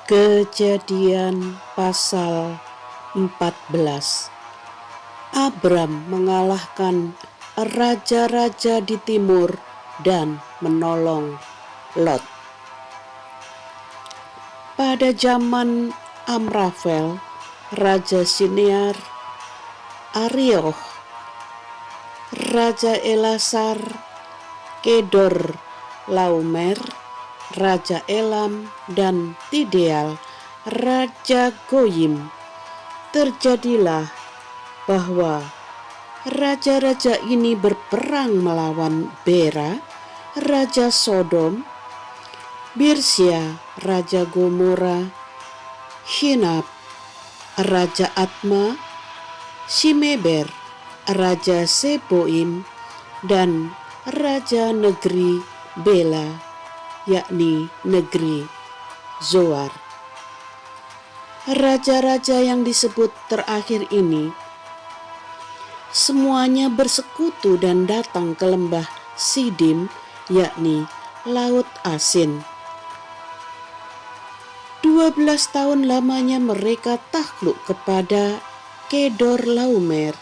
Kejadian pasal 14. Abram mengalahkan raja-raja di timur dan menolong Lot. Pada zaman Amrafel, Raja Sinear, Arioch, Raja Elasar, Kedor Laomer, Raja Elam, dan Tideal, Raja Goyim, terjadilah bahwa raja-raja ini berperang melawan Bera, Raja Sodom, Birsya, Raja Gomora, Shinab, Raja Atma, Shimeber, Raja Seboim, dan Raja negeri Bela, yakni negeri Zoar. Raja-raja yang disebut terakhir ini semuanya bersekutu dan datang ke lembah Sidim, yakni Laut Asin. 12 tahun lamanya mereka takluk kepada Kedor Laomer,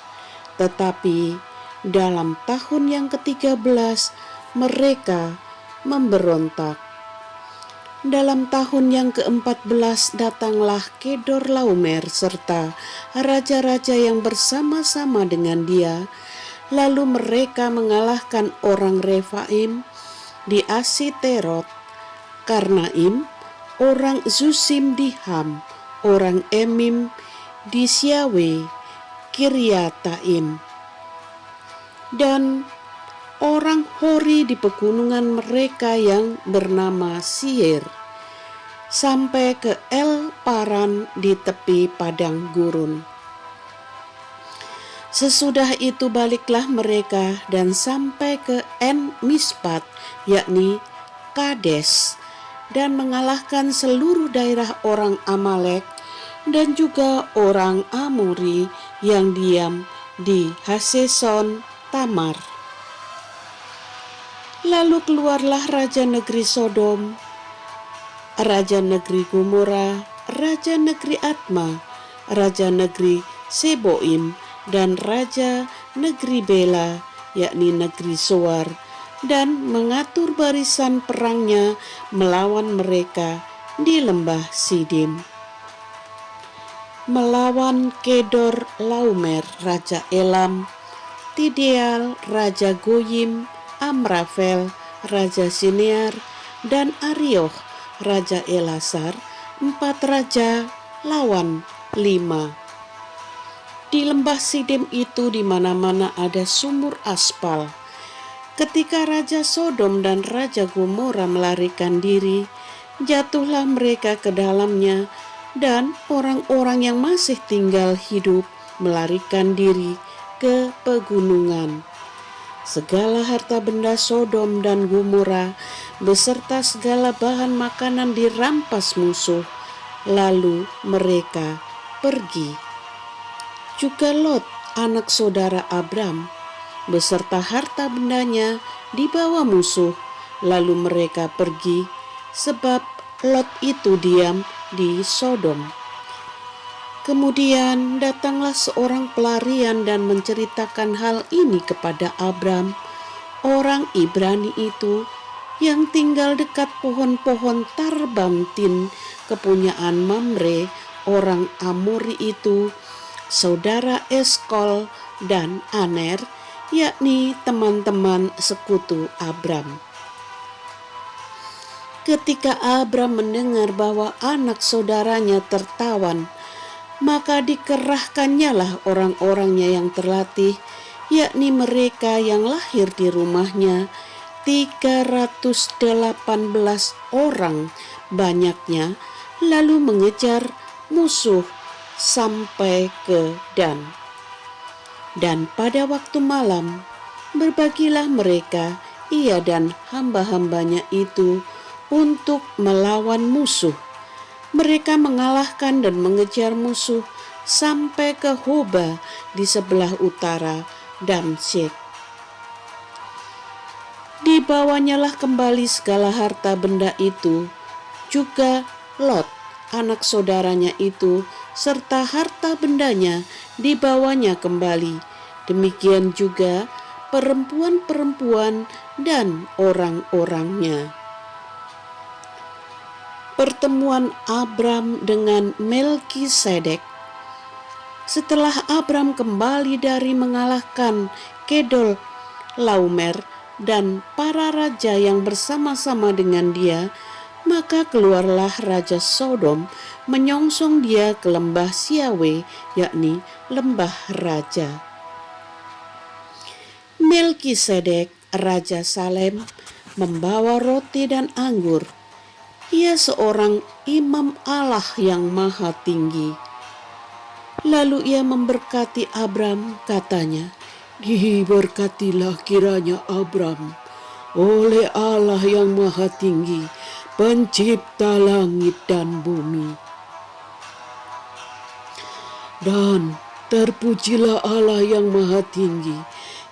tetapi dalam tahun yang ke-13 mereka memberontak. Dalam tahun yang ke-14 datanglah Kedor Laomer serta raja-raja yang bersama-sama dengan dia. Lalu mereka mengalahkan orang Refaim di Asiterot, Karnaim, orang Zusim di Ham, orang Emim di Syawe, Kiryataim, dan orang Hori di pegunungan mereka yang bernama Seir, sampai ke El Paran di tepi padang gurun. Sesudah itu baliklah mereka dan sampai ke En Mispat, yakni Kades, dan mengalahkan seluruh daerah orang Amalek dan juga orang Amori yang diam di Haseson Tamar. Lalu keluarlah raja negeri Sodom, raja negeri Gomora, raja negeri Atma, raja negeri Seboim, dan raja negeri Bela, yakni negeri Zoar, dan mengatur barisan perangnya melawan mereka di lembah Sidim. Melawan Kedor Laomer, raja Elam, Tideal, raja Goyim, Amrafel, Raja Sinear, dan Arioch, Raja Elasar, 4 raja lawan 5. Di lembah Sidim itu di mana-mana ada sumur aspal. Ketika Raja Sodom dan Raja Gomora melarikan diri, jatuhlah mereka ke dalamnya, dan orang-orang yang masih tinggal hidup melarikan diri ke pegunungan. Segala harta benda Sodom dan Gomora beserta segala bahan makanan dirampas musuh, lalu mereka pergi. Juga Lot, anak saudara Abram, beserta harta bendanya dibawa musuh, lalu mereka pergi, sebab Lot itu diam di Sodom. Kemudian datanglah seorang pelarian dan menceritakan hal ini kepada Abram, orang Ibrani itu, yang tinggal dekat pohon-pohon Tarbamtin, kepunyaan Mamre, orang Amori itu, saudara Eskol dan Aner, yakni teman-teman sekutu Abram. Ketika Abram mendengar bahwa anak saudaranya tertawan, maka dikerahkannya lah orang-orangnya yang terlatih, yakni mereka yang lahir di rumahnya, 318 orang banyaknya, lalu mengejar musuh sampai ke Dan. Dan pada waktu malam, berbagilah mereka, ia dan hamba-hambanya itu, untuk melawan musuh. Mereka mengalahkan dan mengejar musuh sampai ke Hoba di sebelah utara Damsyik. Dibawanyalah kembali segala harta benda itu, juga Lot, anak saudaranya itu serta harta bendanya dibawanya kembali. Demikian juga perempuan-perempuan dan orang-orangnya. Pertemuan Abram dengan Melkisedek. Setelah Abram kembali dari mengalahkan Kedol Laomer dan para raja yang bersama-sama dengan dia, maka keluarlah Raja Sodom menyongsong dia ke lembah Siawe, yakni lembah raja. Melkisedek, Raja Salem, membawa roti dan anggur. Ia seorang imam Allah yang maha tinggi. Lalu ia memberkati Abram, katanya, "Diberkatilah kiranya Abram oleh Allah yang maha tinggi, pencipta langit dan bumi. Dan terpujilah Allah yang maha tinggi,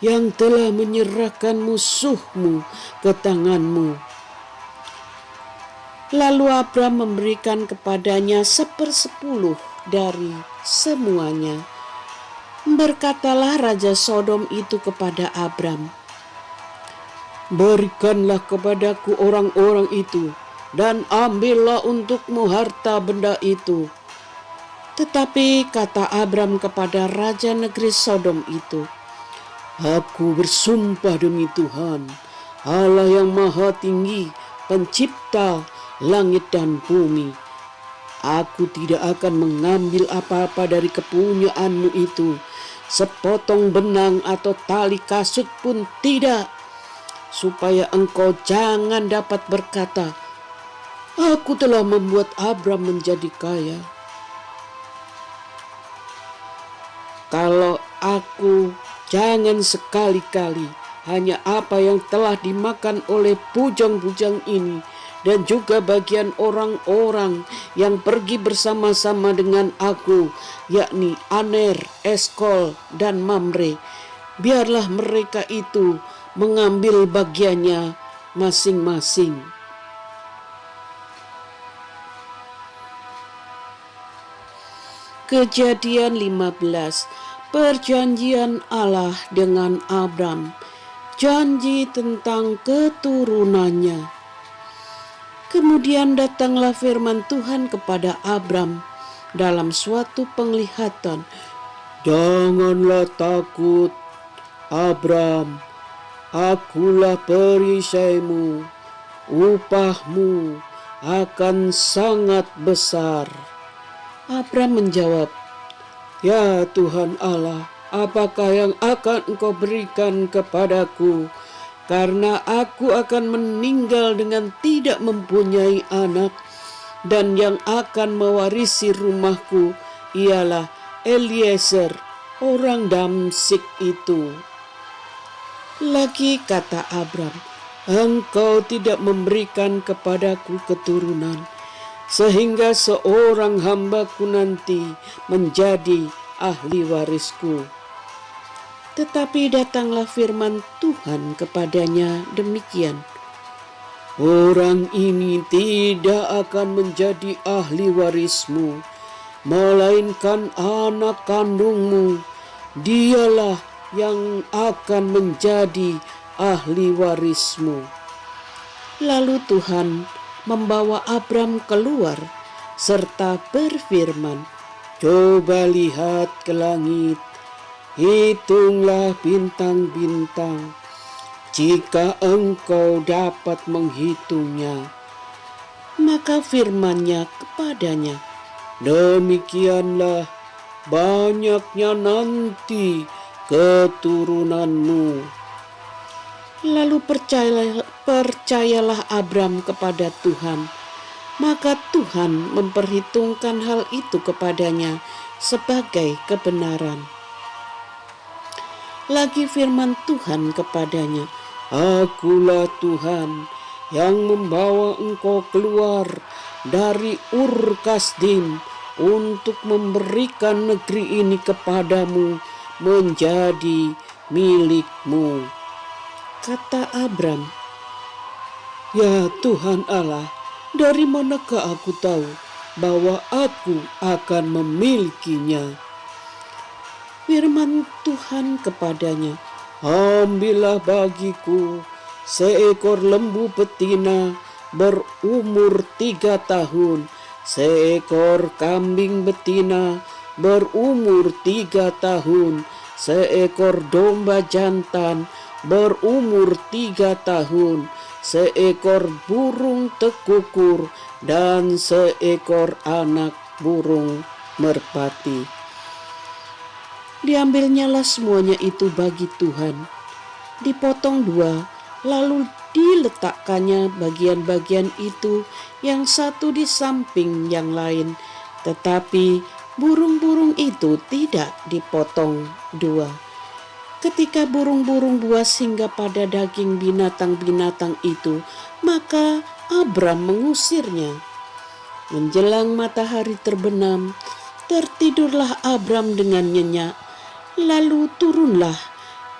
yang telah menyerahkan musuhmu ke tanganmu." Lalu Abram memberikan kepadanya 1/10 dari semuanya. Berkatalah Raja Sodom itu kepada Abram, "Berikanlah kepadaku orang-orang itu, dan ambillah untukmu harta benda itu." Tetapi kata Abram kepada Raja negeri Sodom itu, "Aku bersumpah demi Tuhan, Allah yang maha tinggi, pencipta langit dan bumi, aku tidak akan mengambil apa-apa dari kepunyaanmu itu, sepotong benang atau tali kasut pun tidak, supaya engkau jangan dapat berkata, 'Aku telah membuat Abram menjadi kaya.' Kalau aku, jangan sekali-kali hanya apa yang telah dimakan oleh bujang-bujang ini, dan juga bagian orang-orang yang pergi bersama-sama dengan aku, yakni Aner, Eskol, dan Mamre. Biarlah mereka itu mengambil bagiannya masing-masing." Kejadian 15. Perjanjian Allah dengan Abram. Janji tentang keturunannya. Kemudian datanglah firman Tuhan kepada Abram dalam suatu penglihatan. "Janganlah takut, Abram, akulah perisaimu, upahmu akan sangat besar." Abram menjawab, "Ya Tuhan Allah, apakah yang akan Engkau berikan kepadaku? Karena aku akan meninggal dengan tidak mempunyai anak, dan yang akan mewarisi rumahku ialah Eliezer, orang Damsik itu." Lagi kata Abram, "Engkau tidak memberikan kepadaku keturunan, sehingga seorang hambaku nanti menjadi ahli warisku." Tetapi datanglah firman Tuhan kepadanya demikian, "Orang ini tidak akan menjadi ahli warismu, melainkan anak kandungmu, dialah yang akan menjadi ahli warismu." Lalu Tuhan membawa Abram keluar serta berfirman, "Coba lihat ke langit, hitunglah bintang-bintang, jika engkau dapat menghitungnya." Maka firman-Nya kepadanya, "Demikianlah banyaknya nanti keturunanmu." Lalu percayalah Abram kepada Tuhan, maka Tuhan memperhitungkan hal itu kepadanya sebagai kebenaran. Lagi firman Tuhan kepadanya, "Akulah Tuhan yang membawa engkau keluar dari Ur Kasdim untuk memberikan negeri ini kepadamu menjadi milikmu." Kata Abram, "Ya Tuhan Allah, dari manakah aku tahu bahwa aku akan memilikinya. Firman Tuhan kepadanya, ambillah bagiku seekor lembu betina berumur 3 tahun, seekor kambing betina berumur 3 tahun, seekor domba jantan berumur 3 tahun, seekor burung tekukur, dan seekor anak burung merpati. Diambilnyalah semuanya itu bagi Tuhan, dipotong 2, lalu diletakkannya bagian-bagian itu yang satu di samping yang lain, tetapi burung-burung itu tidak dipotong 2. Ketika burung-burung buas hingga pada daging binatang-binatang itu, maka Abram mengusirnya. Menjelang matahari terbenam, tertidurlah Abram dengan nyenyak, lalu turunlah,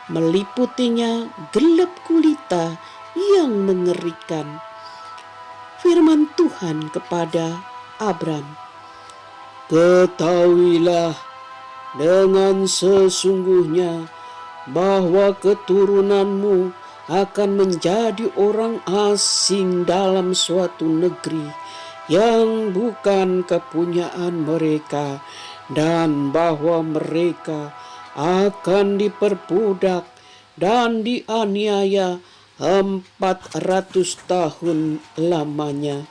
meliputinya gelap gulita yang mengerikan. Firman Tuhan kepada Abram, ketahuilah dengan sesungguhnya bahwa keturunanmu akan menjadi orang asing dalam suatu negeri yang bukan kepunyaan mereka, dan bahwa mereka akan diperbudak dan dianiaya 400 tahun lamanya.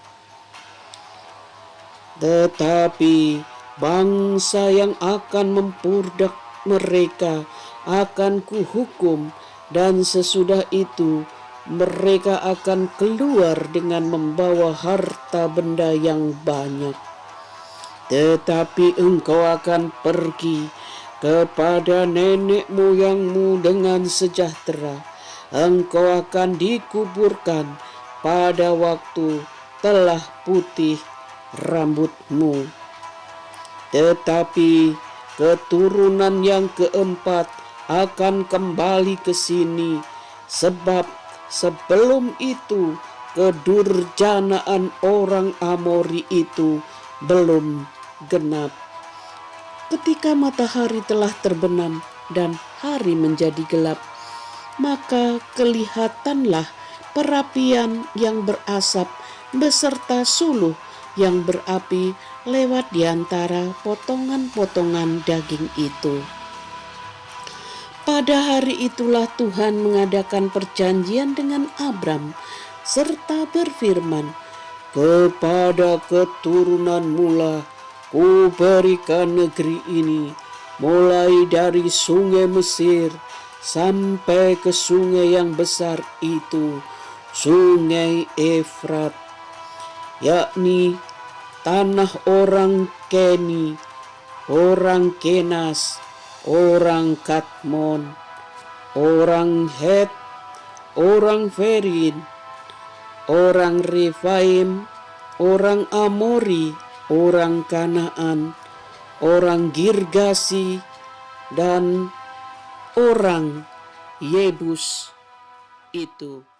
Tetapi bangsa yang akan memperbudak mereka akan kuhukum, dan sesudah itu mereka akan keluar dengan membawa harta benda yang banyak. Tetapi engkau akan pergi kepada nenek moyangmu dengan sejahtera. Engkau akan dikuburkan pada waktu telah putih rambutmu. Tetapi keturunan yang keempat akan kembali ke sini, sebab sebelum itu kedurjanaan orang Amori itu belum genap. Ketika matahari telah terbenam dan hari menjadi gelap, maka kelihatanlah perapian yang berasap beserta suluh yang berapi lewat di antara potongan-potongan daging itu. Pada hari itulah Tuhan mengadakan perjanjian dengan Abram serta berfirman, kepada keturunanmu lah ku berikan negeri ini, mulai dari sungai Mesir sampai ke sungai yang besar itu, sungai Efrat, yakni tanah orang Keni, orang Kenas, orang Kadmon, orang Het, orang Ferin, orang Refaim, orang Amori, orang Kanaan, orang Girgasi, dan orang Yebus itu.